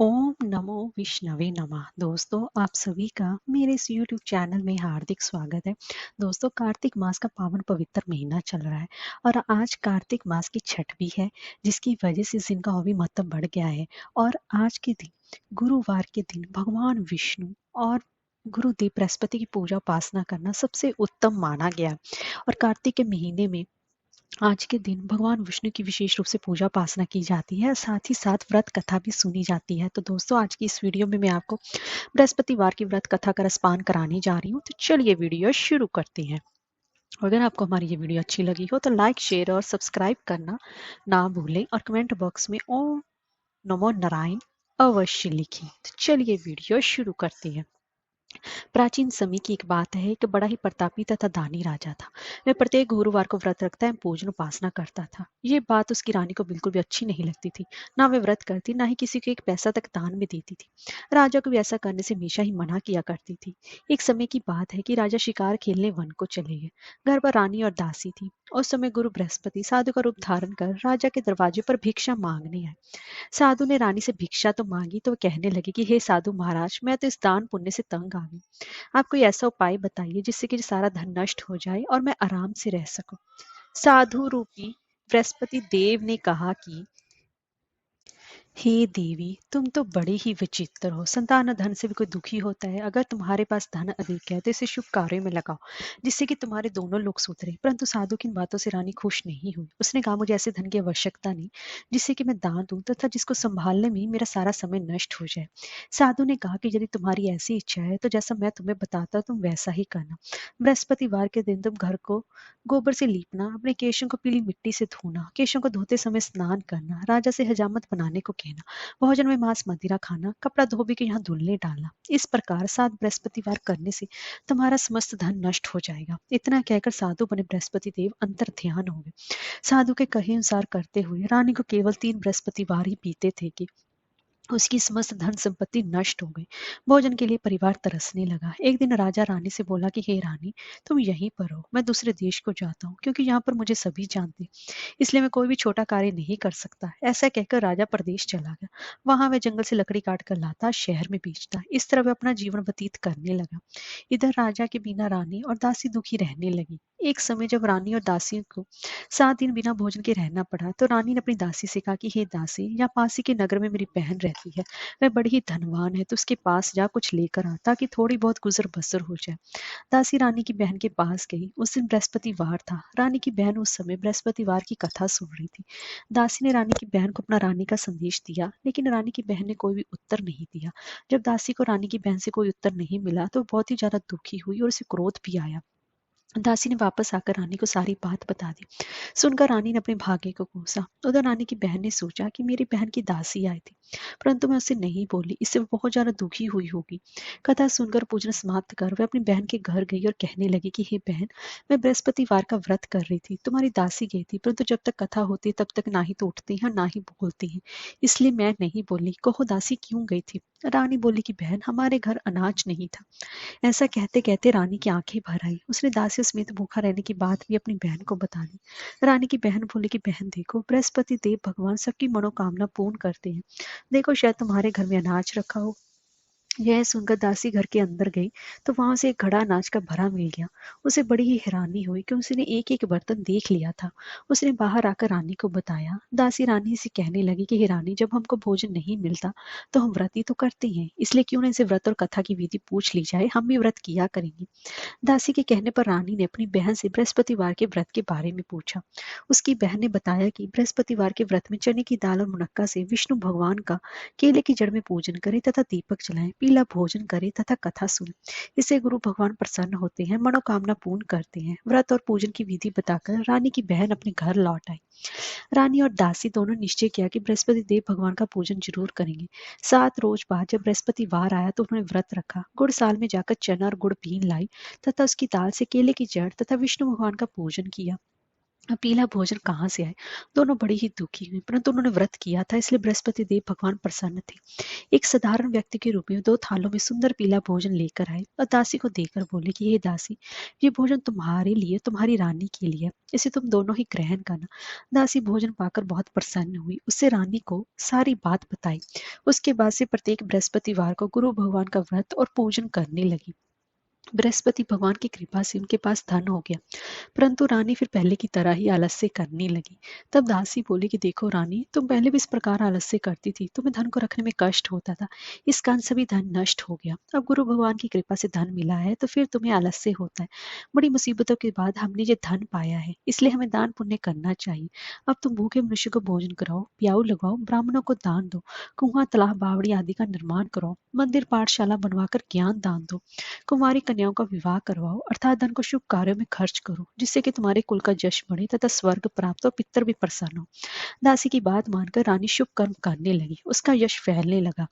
ओम नमो विष्णवे नमः। दोस्तों, आप सभी का मेरे इस यूट्यूब चैनल में हार्दिक स्वागत है। दोस्तों, कार्तिक मास का पावन पवित्र महीना चल रहा है और आज कार्तिक मास की छठ भी है, जिसकी वजह से इस दिन का और भी महत्व बढ़ गया है। और आज के दिन, गुरुवार के दिन, भगवान विष्णु और गुरुदेव बृहस्पति की पूजा उपासना करना सबसे उत्तम माना गया। और कार्तिक के महीने में आज के दिन भगवान विष्णु की विशेष रूप से पूजा उपासना की जाती है, साथ ही साथ व्रत कथा भी सुनी जाती है। तो दोस्तों, आज की इस वीडियो में मैं आपको बृहस्पतिवार की व्रत कथा का रसपान कराने जा रही हूँ। तो चलिए वीडियो शुरू करते हैं। अगर आपको हमारी ये वीडियो अच्छी लगी हो तो लाइक, शेयर और सब्सक्राइब करना ना भूलें और कमेंट बॉक्स में ओम नमो नारायण अवश्य लिखें। तो चलिए वीडियो शुरू करते हैं। प्राचीन समय की एक बात है कि बड़ा ही प्रतापी तथा दानी राजा था। वह प्रत्येक गुरुवार को व्रत रखता है, पूजन उपासना करता था। ये बात उसकी रानी को बिल्कुल भी अच्छी नहीं लगती थी। ना वह व्रत करती, ना ही किसी को एक पैसा तक दान में देती थी। राजा को भी ऐसा करने से हमेशा ही मना किया करती थी। एक समय की बात है कि राजा शिकार खेलने वन को चले गए। घर पर रानी और दासी थी। उस समय गुरु बृहस्पति साधु का रूप धारण कर राजा के दरवाजे पर भिक्षा मांगने आए। साधु ने रानी से भिक्षा तो मांगी तो वह कहने लगे कि हे साधु महाराज, मैं तो इस दान पुण्य से तंग आ गई। आप कोई ऐसा उपाय बताइए जिससे कि सारा धन नष्ट हो जाए और मैं आराम से रह सकूं। साधु रूपी बृहस्पति देव ने कहा कि हे देवी, तुम तो बड़े ही विचित्र हो। संतान धन से भी कोई दुखी होता है। अगर तुम्हारे पास धन अधिक है तो इसे शुभ कार्यों में लगाओ, जिससे कि तुम्हारे दोनों लोग सुधरे। परंतु साधु की इन बातों से रानी खुश नहीं हुई। उसने कहा, मुझे ऐसे धन की आवश्यकता नहीं जिससे कि मैं दान दूं तथा जिसको संभालने में मेरा सारा समय नष्ट हो जाए। साधु ने कहा कि यदि तुम्हारी ऐसी इच्छा है तो जैसा मैं तुम्हें बताता तुम वैसा ही करना। बृहस्पतिवार के दिन तुम घर को गोबर से लीपना, अपने केशों को पीली मिट्टी से धोना, केशों को धोते समय स्नान करना, राजा से हजामत बनाने को कहना, भोजन में मांस मदिरा खाना, कपड़ा धोबी के यहाँ धुलने डालना। इस प्रकार 7 बृहस्पतिवार करने से तुम्हारा समस्त धन नष्ट हो जाएगा। इतना कहकर साधु बने बृहस्पति देव अंतर ध्यान हो गए। साधु के कहे अनुसार करते हुए रानी को केवल 3 बृहस्पतिवार ही बीते थे कि उसकी समस्त धन संपत्ति नष्ट हो गई। भोजन के लिए परिवार तरसने लगा। एक दिन राजा रानी से बोला कि हे रानी, तुम यहीं पर हो, मैं दूसरे देश को जाता हूँ, क्योंकि यहाँ पर मुझे सभी जानते, इसलिए मैं कोई भी छोटा कार्य नहीं कर सकता। ऐसा कहकर राजा प्रदेश चला गया। वहां वह जंगल से लकड़ी काट कर लाता, शहर में बेचता। इस तरह वह अपना जीवन व्यतीत करने लगा। इधर राजा के बिना रानी और दासी दुखी रहने लगी। एक समय जब रानी और दासियों को 7 दिन बिना भोजन के रहना पड़ा तो रानी ने अपनी दासी से कहा कि हे दासी, यहाँ पास ही के नगर में मेरी बहन रहती है। वह बड़ी ही धनवान है, तो उसके पास जा कुछ लेकर आ ताकि थोड़ी बहुत गुजर बसर हो जाए। दासी रानी की बहन के पास गई। उस दिन बृहस्पतिवार था। रानी की बहन उस समय बृहस्पतिवार की कथा सुन रही थी। दासी ने रानी की बहन को अपना रानी का संदेश दिया, लेकिन रानी की बहन ने कोई भी उत्तर नहीं दिया। जब दासी को रानी की बहन से कोई उत्तर नहीं मिला तो बहुत ही ज्यादा दुखी हुई और उसे क्रोध भी आया। दासी ने वापस आकर रानी को सारी बात बता दी। सुनकर रानी ने अपने भाग्य को कोसा। उधर रानी की बहन ने सोचा कि मेरी बहन की दासी आई थी, परंतु मैं उससे नहीं बोली, इससे वो बहुत ज्यादा दुखी हुई होगी। कथा सुनकर पूजन समाप्त कर वह अपनी बहन के घर गई और कहने लगी कि हे बहन, मैं बृहस्पतिवार का व्रत कर रही थी, तुम्हारी दासी गई थी, परंतु जब तक कथा होती तब तक ना ही तो उठती है ना ही बोलती है, इसलिए मैं नहीं बोली। कहो दासी क्यों गई थी? रानी बोली कि बहन, हमारे घर अनाज नहीं था। ऐसा कहते कहते रानी की आंखें भर आई। उसने दासियों समेत भूखा रहने की बात भी अपनी बहन को बता दी। रानी की बहन बोली कि बहन देखो, बृहस्पति देव भगवान सबकी मनोकामना पूर्ण करते हैं। देखो, शायद तुम्हारे घर में अनाज रखा हो। यह सुनकर दासी घर के अंदर गई तो वहां से एक घड़ा अनाज का भरा मिल गया। उसे बड़ी ही हैरानी हुई कि उसने एक एक बर्तन देख लिया था। उसने बाहर आकर रानी को बताया। दासी रानी से कहने लगी कि हे रानी, जब हमको भोजन नहीं मिलता तो हम व्रत ही तो करते हैं, इसलिए क्यों ना इसे व्रत और कथा की विधि पूछ ली जाए, हम भी व्रत किया करेंगे। दासी के कहने पर रानी ने अपनी बहन से बृहस्पतिवार के व्रत के बारे में पूछा। उसकी बहन ने बताया कि बृहस्पतिवार के व्रत में चने की दाल और मुनक्का से विष्णु भगवान का केले की जड़ में पूजन करे तथा दीपक जलाएं, पीला भोजन करे तथा कथा सुने। इससे गुरु भगवान प्रसन्न होते हैं, मनोकामना पूर्ण करते हैं। व्रत और पूजन की विधि बताकर रानी की बहन अपने घर लौट आई। रानी और दासी दोनों निश्चय किया कि बृहस्पति देव भगवान का पूजन जरूर करेंगे। 7 रोज बाद जब बृहस्पतिवार आया तो उन्होंने व्रत रखा। गुड़साल में जाकर चना और गुड़ पीन लाई तथा उसकी दाल से केले की जड़ तथा विष्णु भगवान का पूजन किया। अब पीला भोजन कहाँ से आए? दोनों बड़ी ही दुखी हुई, परंतु उन्होंने व्रत किया था, इसलिए बृहस्पति देव भगवान प्रसन्न थे। एक साधारण व्यक्ति के रूप में 2 थालों में सुंदर पीला भोजन लेकर आए और दासी को देकर बोले कि हे दासी, ये भोजन तुम्हारे लिए, तुम्हारी रानी के लिए है, इसे तुम दोनों ही ग्रहण करना। दासी भोजन पाकर बहुत प्रसन्न हुई, उससे रानी को सारी बात बताई। उसके बाद से प्रत्येक बृहस्पतिवार को गुरु भगवान का व्रत और पूजन करने लगी। बृहस्पति भगवान की कृपा से उनके पास धन हो गया, परंतु रानी फिर पहले की तरह ही आलस्य करने लगी। तब दासी बोली कि देखो रानी, तुम पहले भी इस प्रकार आलस्य करती थी, तुम्हें धन को रखने में कष्ट होता था, इस कारण सभी धन नष्ट हो गया। अब गुरु भगवान की कृपा से धन मिला है तो फिर तुम्हें आलस्य होता है। बड़ी मुसीबतों के बाद हमने ये धन पाया है, इसलिए हमें दान पुण्य करना चाहिए। अब तुम भूखे मनुष्य को भोजन कराओ, प्याऊ लगाओ, ब्राह्मणों को दान दो, कुआं तालाब बावड़ी आदि का निर्माण कराओ, मंदिर पाठशाला बनवाकर ज्ञान दान दो, कुंवारी कन्याओं का विवाह करवाओ, अर्थात धन को शुभ कार्यों में खर्च करो, जिससे कि तुम्हारे कुल का यश बढ़े तथा स्वर्ग प्राप्त हो, पितर भी प्रसन्न हो। दासी की बात मानकर रानी शुभ कर्म करने लगी, उसका यश फैलने लगा।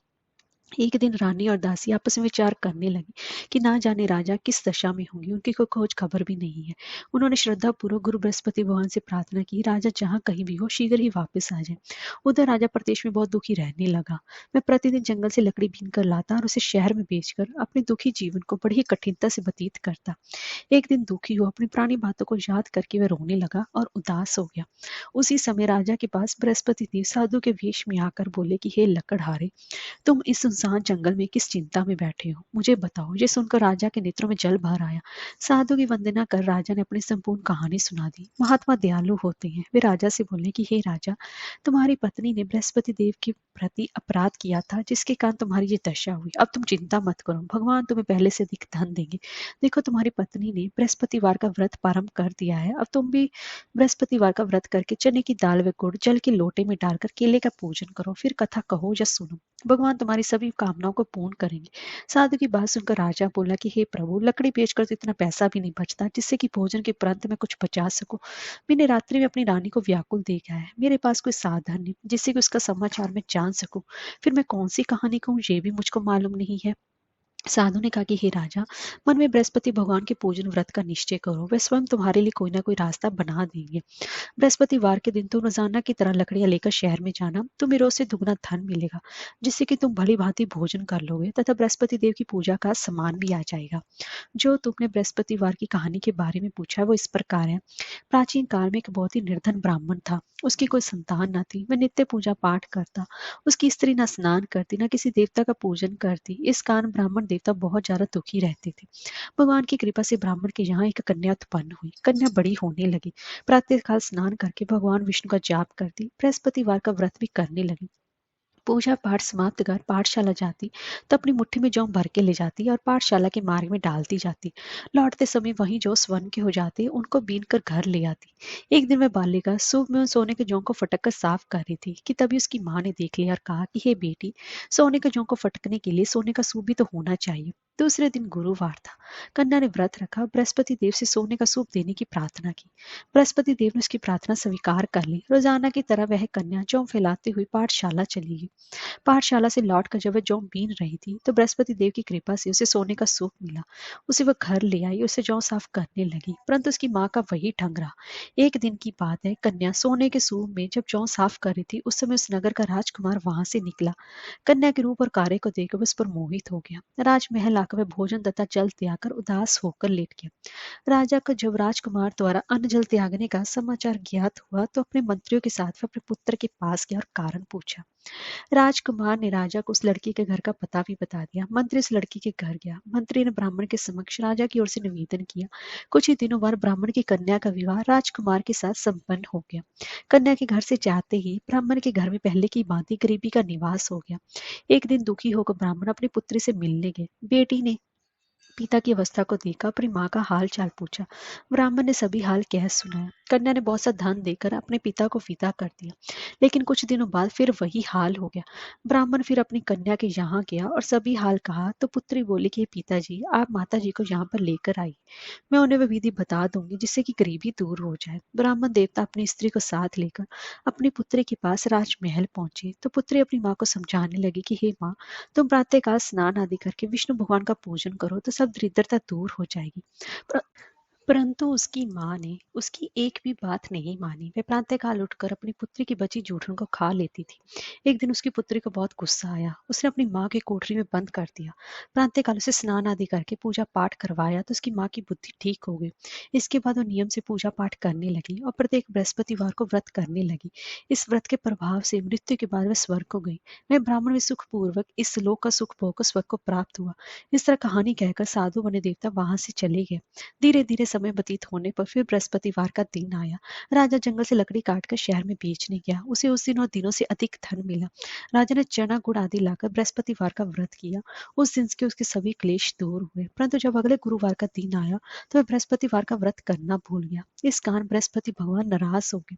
एक दिन रानी और दासी आपस में विचार करने लगी कि ना जाने राजा किस दशा में होंगे, उनकी कोई खोज खबर भी नहीं है। उन्होंने श्रद्धा पूर्वक गुरु बृहस्पति भगवान से प्रार्थना की, राजा जहाँ कहीं भी हो शीघ्र ही वापस आ जाए। उधर राजा प्रदेश में बहुत दुखी रहने लगा। मैं प्रतिदिन जंगल से लकड़ी बीन कर लाता और उसे शहर में बेचकर अपने दुखी जीवन को बड़ी ही कठिनता से व्यतीत करता। एक दिन दुखी हो अपनी पुरानी बातों को याद करके वह रोने लगा और उदास हो गया। उसी समय राजा के पास बृहस्पति देव साधु के वेश में आकर बोले कि हे लकड़हारे, तुम इस सुनसान जंगल में किस चिंता में बैठे हो, मुझे बताओ। ये सुनकर राजा के नेत्रों में जल भर आया। साधु की वंदना कर राजा ने अपनी संपूर्ण कहानी सुना दी। महात्मा दयालु होते हैं, वे राजा से बोले कि हे राजा, तुम्हारी पत्नी ने बृहस्पति देव के प्रति अपराध किया था, जिसके कारण तुम्हारी ये दशा हुई। अब तुम चिंता मत करो, भगवान तुम्हें पहले से अधिक धन देंगे। देखो तुम्हारी पत्नी ने बृहस्पतिवार का व्रत प्रारंभ कर दिया है, अब तुम भी बृहस्पतिवार का व्रत करके चने की दाल व गुड़ जल के लोटे में डालकर केले का पूजन करो, फिर कथा कहो या सुनो, भगवान तुम्हारी सभी कामनाओं को पूर्ण करेंगे। साधु की बात सुनकर राजा बोला कि हे प्रभु, लकड़ी बेचकर तो इतना पैसा भी नहीं बचता जिससे कि भोजन के उपरांत मैं कुछ बचा सकूं। मैंने रात्रि में अपनी रानी को व्याकुल देखा है, मेरे पास कोई साधन नहीं जिससे कि उसका समाचार मैं जान सकूं, फिर मैं कौन सी कहानी कहूँ ये भी मुझको मालूम नहीं है। साधु ने कहा कि हे राजा, मन में बृहस्पति भगवान के पूजन व्रत का निश्चय करो, वे स्वयं तुम्हारे लिए कोई ना कोई रास्ता बना देंगे। बृहस्पतिवार के दिन तुम रोजाना की तरह लकड़ियां लेकर शहर में जाना, तुम्हें रोज से दुगना धन मिलेगा, जिससे कि तुम भली भांति भोजन कर लोगे तथा बृहस्पति देव की पूजा का सामान भी आ जाएगा। जो तुमने बृहस्पतिवार की कहानी के बारे में पूछा वो इस प्रकार है। प्राचीन काल में एक बहुत ही निर्धन ब्राह्मण था, उसकी कोई संतान न थी, वह नित्य पूजा पाठ करता, उसकी स्त्री न स्नान करती न किसी देवता का पूजन करती, इस कारण ब्राह्मण देवता बहुत ज्यादा दुखी रहते थे। भगवान की कृपा से ब्राह्मण के यहाँ एक कन्या उत्पन्न हुई, कन्या बड़ी होने लगी, प्रातःकाल स्नान करके भगवान विष्णु का जाप करती, बृहस्पतिवार का व्रत भी करने लगी। पूजा पाठ समाप्त कर पाठशाला जाती तो अपनी मुट्ठी में जौ भर के ले जाती और पाठशाला के मार्ग में डालती जाती। लौटते समय वहीं जौ स्वर्ण के हो जाते, उनको बीन कर घर ले आती। एक दिन वह बालिका सूप में उन सोने के जौ को फटक कर साफ कर रही थी कि तभी उसकी माँ ने देख लिया और कहा कि हे बेटी, सोने के जौ को फटकने के लिए सोने का सूप भी तो होना चाहिए। दूसरे दिन गुरुवार था, कन्या ने व्रत रखा, बृहस्पति देव से सोने का सूप देने की प्रार्थना की। बृहस्पति देव ने उसकी प्रार्थना स्वीकार कर ली। रोजाना की तरह वह कन्या जौ फैलाते हुए पाठशाला चली गई। पाठशाला से लौटकर जब वह जौ बीन रही थी तो बृहस्पति देव की कृपा से उसे सोने का सूप मिला। उसे वह घर ले आई, उसे जौ साफ करने लगी, परंतु उसकी माँ का वही ढंग रहा। एक दिन की बात है, कन्या सोने के सूप में जब जौ साफ कर रही थी, उस समय उस नगर का राजकुमार वहां से निकला। कन्या के रूप और कार्य को देखकर वह उस पर मोहित हो गया। राजमहल आकर वह भोजन तथा जल त्याग कर उदास होकर लेट गया। राजा को जब राजकुमार द्वारा अन्न जल त्यागने का समाचार ज्ञात हुआ तो अपने मंत्रियों के साथ वह अपने पुत्र के पास गया और कारण पूछा। राजकुमार ने राजा को उस लड़की के घर का पता भी बता दिया। मंत्री उस लड़की के घर गया। मंत्री ने ब्राह्मण के समक्ष राजा की ओर से निवेदन किया। कुछ ही दिनों बाद ब्राह्मण की कन्या का विवाह राजकुमार के साथ संपन्न हो गया। कन्या के घर से जाते ही ब्राह्मण के घर में पहले की भांति गरीबी का निवास हो गया। एक दिन दुखी होकर ब्राह्मण अपनी पुत्री से मिलने गए। बेटी ने पिता की अवस्था को देखा, अपनी माँ का हाल चाल पूछा। ब्राह्मण ने सभी हाल कह सुनाया। कन्या ने बहुत सा धन देकर अपने पिता को विदा कर दिया, लेकिन कुछ दिनों बाद फिर वही हाल हो गया। ब्राह्मण फिर अपनी कन्या के यहाँ गया और सभी हाल कहा तो पुत्री बोली कि पिताजी, आप माता जी को यहाँ पर लेकर आई, मैं उन्हें वह विधि बता दूंगी जिससे कि गरीबी दूर हो जाए। ब्राह्मण देवता अपनी स्त्री को साथ लेकर अपनी पुत्री के पास राजमहल पहुंचे तो पुत्री अपनी माँ को समझाने लगी कि हे माँ, तुम प्रातःकाल स्नान आदि करके विष्णु भगवान का पूजन करो तो सब दरिद्रता दूर हो जाएगी। परंतु उसकी माँ ने उसकी एक भी बात नहीं मानी। वह प्रातःकाल उठकर अपनी पुत्री की बची जूठन को खा लेती थी। एक दिन उसकी पुत्री को बहुत गुस्सा आया। उसने अपनी माँ की कोठरी में बंद कर दिया। प्रातःकाल उसे स्नान आदि करके पूजा पाठ करवाया तो उसकी माँ की बुद्धि ठीक हो गई। इसके बाद वो नियम से पूजा पाठ करने लगी और प्रत्येक बृहस्पतिवार को व्रत करने लगी। इस व्रत के प्रभाव से मृत्यु के बाद वह स्वर्ग को गई। वह ब्राह्मण भी सुखपूर्वक इस लोक का सुख भोग स्वर्ग को प्राप्त हुआ। इस तरह कहानी कहकर साधु बने देवता वहां से चले गए। धीरे धीरे समय व्यतीत होने पर फिर बृहस्पतिवार का दिन आया। राजा जंगल से लकड़ी काटकर शहर में बेचने गया। उसे उस दिन और दिनों से अधिक धन मिला। राजा ने चना गुड़ आदि लाकर बृहस्पतिवार का व्रत किया। उस दिन के उसके सभी क्लेश दूर हुए। परंतु जब अगले गुरुवार का दिन आया तो वह बृहस्पतिवार का व्रत करना भूल गया। इस कारण बृहस्पति भगवान नाराज हो गए।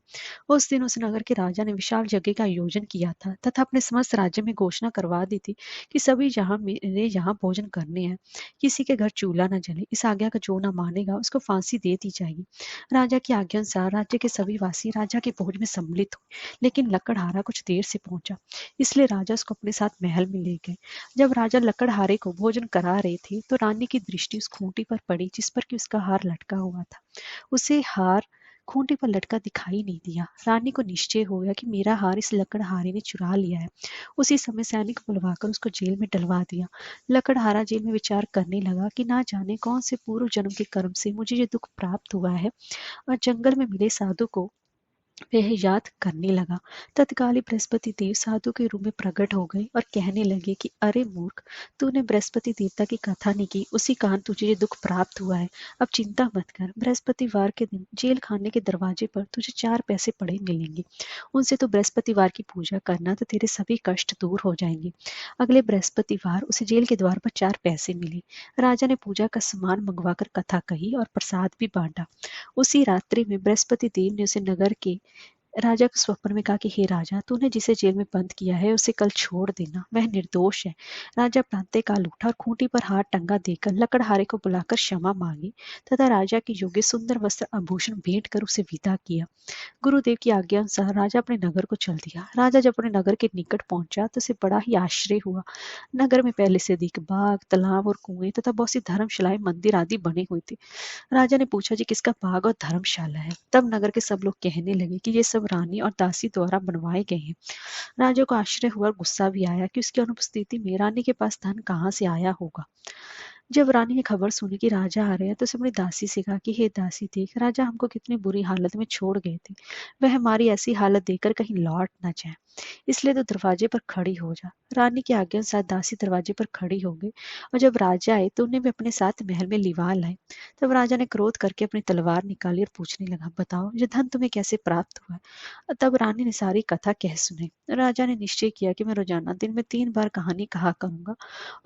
उस दिन उस नगर के राजा ने विशाल यज्ञ का आयोजन किया था तथा अपने समस्त राज्य में घोषणा करवा दी थी कि सभी जहाँ मेरे यहाँ भोजन करने हैं। किसी के घर चूल्हा न जले। इस आज्ञा का जो न मानेगा उसको फांसी दे दी जाएगी। राजा की आज्ञा अनुसार राज्य के सभी वासी राजा के भोज में सम्मिलित हुए। लेकिन लकड़हारा कुछ देर से पहुंचा, इसलिए राजा उसको अपने साथ महल में ले गए। जब राजा लकड़हारे को भोजन करा रहे थे तो रानी की दृष्टि उस खूंटी पर पड़ी जिस पर कि उसका हार लटका हुआ था। उसे हार खूंटी पर लटका दिखाई नहीं दिया। रानी को निश्चय हो गया कि मेरा हार इस लकड़हारे ने चुरा लिया है। उसी समय सैनिक बुलवाकर उसको जेल में डलवा दिया। लकड़हारा जेल में विचार करने लगा कि ना जाने कौन से पूर्व जन्म के कर्म से मुझे ये दुख प्राप्त हुआ है। और जंगल में मिले साधु को वह याद करने लगा। तत्काल ही बृहस्पति देव साधु के रूप में प्रकट हो गए और कहने लगे कि अरे मूर्ख, तूने बृहस्पति देवता की कथा नहीं की, उसी कारण तुझे ये दुख प्राप्त हुआ है। अब चिंता मत कर, बृहस्पतिवार के दिन जेल खाने के दरवाजे पर तुझे 4 पैसे पड़े मिलेंगे। उनसे तो बृहस्पतिवार की पूजा करना तो तेरे सभी कष्ट दूर हो जाएंगे। अगले बृहस्पतिवार उसे जेल के द्वार पर 4 पैसे मिले। राजा ने पूजा का सामान मंगवाकर कथा कही और प्रसाद भी बांटा। उसी रात्रि में बृहस्पति देव ने उसे नगर के राजा को स्वप्न में कहा कि हे राजा, तूने जिसे जेल में बंद किया है उसे कल छोड़ देना, वह निर्दोष है। राजा प्रातःकाल उठा और खूंटी पर हाथ टंगा देकर लकड़हारे को बुलाकर क्षमा मांगी तथा राजा के योग्य सुंदर वस्त्र आभूषण भेंट कर उसे विदा किया। गुरुदेव की आज्ञा अनुसार राजा अपने नगर को चल दिया। राजा जब अपने नगर के निकट पहुंचा तो उसे बड़ा ही आश्चर्य हुआ। नगर में पहले से अधिक बाग, तालाब और कुएं तथा बहुत सी धर्मशालाएं, मंदिर आदि बने हुए थे। राजा ने पूछा जी किसका बाग और धर्मशाला है। तब नगर के सब लोग कहने लगे कि ये सब रानी और दासी द्वारा बनवाए गए हैं। राजा को आश्चर्य हुआ और गुस्सा भी आया कि उसकी अनुपस्थिति में रानी के पास धन कहाँ से आया होगा। जब रानी ने खबर सुनी कि राजा आ रहे हैं तो उसने अपनी दासी से कहा कि हे दासी, देख राजा हमको कितनी बुरी हालत में छोड़ गए थे। वह हमारी ऐसी हालत देखकर कहीं लौट न जाए, इसलिए तो दरवाजे पर खड़ी हो जा। रानी की आज्ञा अनुसार दासी दरवाजे पर खड़ी हो गई और जब राजा आए तो उन्हें भी अपने साथ महल में लिवा लाए। तब राजा ने क्रोध करके अपनी तलवार निकाली और पूछने लगा, बताओ ये धन तुम्हें कैसे प्राप्त हुआ है। तब रानी ने सारी कथा कह सुनाई। राजा ने निश्चय किया कि मैं रोजाना दिन में 3 बार कहानी कहा करूंगा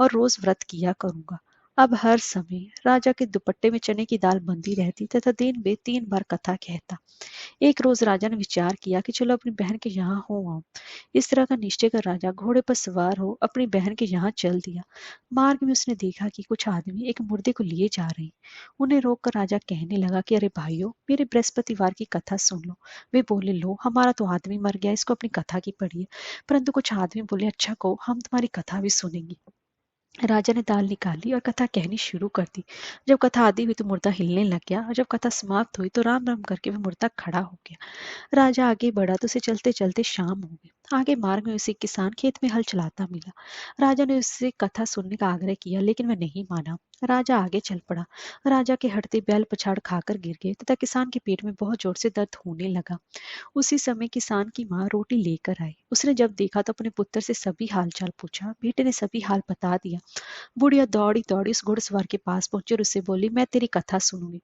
और रोज व्रत किया करूंगा। अब हर समय राजा के दुपट्टे में चने की दाल बंधी रहती तथा दिन में 3 बार कथा कहता। एक रोज राजा ने विचार किया कि चलो अपनी बहन के यहाँ हो आऊं। इस तरह का निश्चय कर राजा घोड़े पर सवार हो अपनी बहन के यहाँ चल दिया। मार्ग में उसने देखा कि कुछ आदमी एक मुर्दे को लिए जा रहे हैं। उन्हें रोककर राजा कहने लगा कि अरे भाइयों, मेरे बृहस्पतिवार की कथा सुन लो। वे बोले, लो हमारा तो आदमी मर गया, इसको अपनी कथा की पढ़िए। परंतु कुछ आदमी बोले, अच्छा को हम तुम्हारी कथा भी सुनेंगे। राजा ने दाल निकाली और कथा कहनी शुरू कर दी। जब कथा आदि हुई तो मुर्दा हिलने लग गया और जब कथा समाप्त हुई तो राम राम करके वह मुर्दा खड़ा हो गया। राजा आगे बढ़ा तो उसे चलते चलते शाम हो गई। आगे मार्ग में उसे एक किसान खेत में हल चलाता मिला। राजा ने उससे कथा सुनने का आग्रह किया लेकिन वह नहीं माना। राजा आगे चल पड़ा। राजा के हटते बैल पछाड़ खाकर गिर गए तथा किसान के पेट में बहुत जोर से दर्द होने लगा। उसी समय किसान की माँ रोटी लेकर आई। उसने जब देखा तो अपने पुत्र से सभी हालचाल पूछा। बेटे ने सभी हाल बता दिया। बुढ़िया दौड़ी दौड़ी उस घुड़सवार के पास पहुंची और उससे बोली, मैं तेरी कथा सुनूंगी,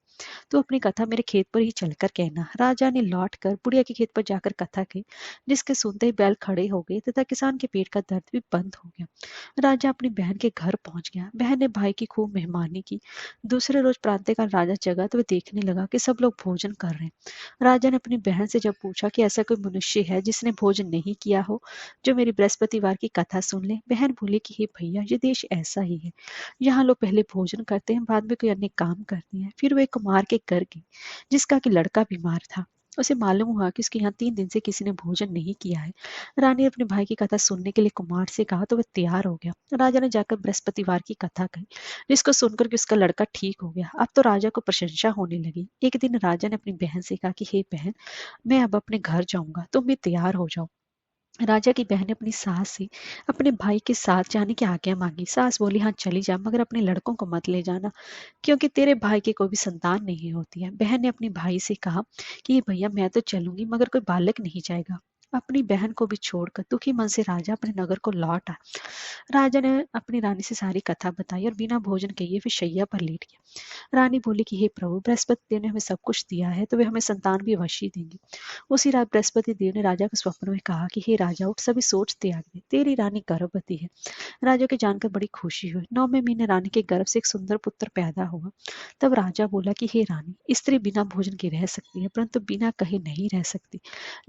तो अपनी कथा मेरे खेत पर ही चलकर कहना। राजा ने लौट कर बुढ़िया के खेत पर जाकर कथा कही, जिसके सुनते ही बैल खड़े हो गए तथा किसान के पेट का दर्द भी बंद हो गया। राजा अपनी बहन के घर पहुंच गया। बहन ने भाई की खूब मेहमानी की। दूसरे रोज प्रातःकाल राजा जगा तो वह देखने लगा कि सब लोग भोजन कर रहे हैं। राजा ने अपनी बहन से जब पूछा कि ऐसा कोई मनुष्य है जिसने भोजन नहीं किया हो, जो मेरी बृहस्पतिवार की कथा सुन ले। बहन बोली कि हे भैया, ये देश ऐसा ही है। यहाँ लोग पहले भोजन करते हैं, बाद में कोई अन्य काम करते हैं। फिर वो एक कुम्हार के घर गई जिसका कि लड़का बीमार था। उसे मालूम हुआ कि उसके यहाँ 3 दिन से किसी ने भोजन नहीं किया है। रानी ने अपने भाई की कथा सुनने के लिए कुमार से कहा तो वह तैयार हो गया। राजा ने जाकर बृहस्पतिवार की कथा कही, जिसको सुनकर के उसका लड़का ठीक हो गया। अब तो राजा को प्रशंसा होने लगी। एक दिन राजा ने अपनी बहन से कहा कि हे बहन, मैं अब अपने घर जाऊंगा, तुम भी तैयार हो जाओ। राजा की बहन ने अपनी सास से अपने भाई के साथ जाने की आज्ञा मांगी। सास बोली, हाँ चली जा, मगर अपने लड़कों को मत ले जाना, क्योंकि तेरे भाई की कोई भी संतान नहीं होती है। बहन ने अपने भाई से कहा कि भैया मैं तो चलूंगी, मगर कोई बालक नहीं जाएगा। अपनी बहन को भी छोड़कर दुखी मन से राजा अपने नगर को लौट आया। राजा ने अपनी रानी से सारी कथा बताई और बिना भोजन किए फिर शैया पर लेट गया। रानी बोली कि हे प्रभु, बृहस्पति देव ने हमें सब कुछ दिया है, तो वे हमें संतान भी अवश्य देंगे। उसी रात बृहस्पति देव ने राजा को स्वप्न में कहा कि हे राजा, उठ, सभी सोच त्याग दे, तेरी रानी गर्भवती है। राजा के जानकर बड़ी खुशी हुई। 9वें महीने रानी के गर्भ से एक सुंदर पुत्र पैदा हुआ। तब राजा बोला कि हे रानी, स्त्री बिना भोजन के रह सकती है, परंतु बिना कहे नहीं रह सकती।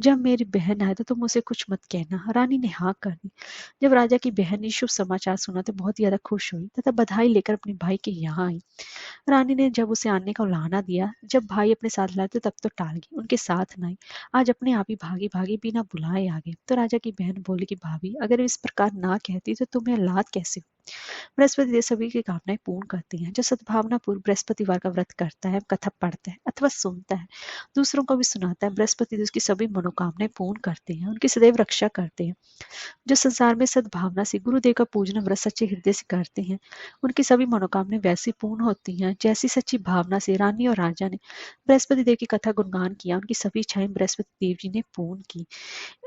जब मेरी बहन आए तो तुम उसे कुछ मत कहना। रानी ने हाँ कर दी। जब राजा की बहन ने शुभ समाचार सुना तो बहुत ज्यादा खुश हुई तथा बधाई लेकर अपने भाई के यहाँ आई। रानी ने जब उसे आने का उलाहना दिया, जब भाई अपने साथ लाए तो तब तो टाल गई, उनके साथ न आई। आज अपने आप ही भागी भागी बिना बुलाए आ गए। तो राजा की बहन बोली कि भाभी, अगर इस प्रकार ना कहती तो तुम्हें लाद कैसे। बृहस्पति देव सभी की कामनाएं पूर्ण करती हैं। जो सद्भावना पूर्व बृहस्पतिवार का व्रत करता है, कथा पढ़ता है अथवा सुनता है, दूसरों को भी सुनाता है, बृहस्पति देव उसकी सभी मनोकामनाएं पूर्ण करते हैं, उनकी सदैव रक्षा करते हैं। जो संसार में सद्भावना से गुरुदेव का पूजन व्रत सच्चे हृदय से करते हैं, उनकी सभी मनोकामनाएं वैसी पूर्ण होती हैं जैसी सच्ची भावना से रानी और राजा ने बृहस्पति देव की कथा गुणगान किया, उनकी सभी इच्छाएं बृहस्पति देव जी ने पूर्ण की।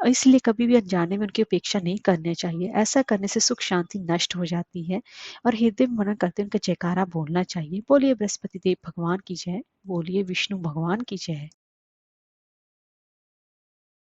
इसलिए कभी भी अनजाने में उनकी उपेक्षा नहीं करनी चाहिए। ऐसा करने से सुख शांति नष्ट हो जाती है और हृदय में मनन करते उनका जयकारा बोलना चाहिए। बोलिए बृहस्पति देव भगवान की जय, बोलिए विष्णु भगवान की जय।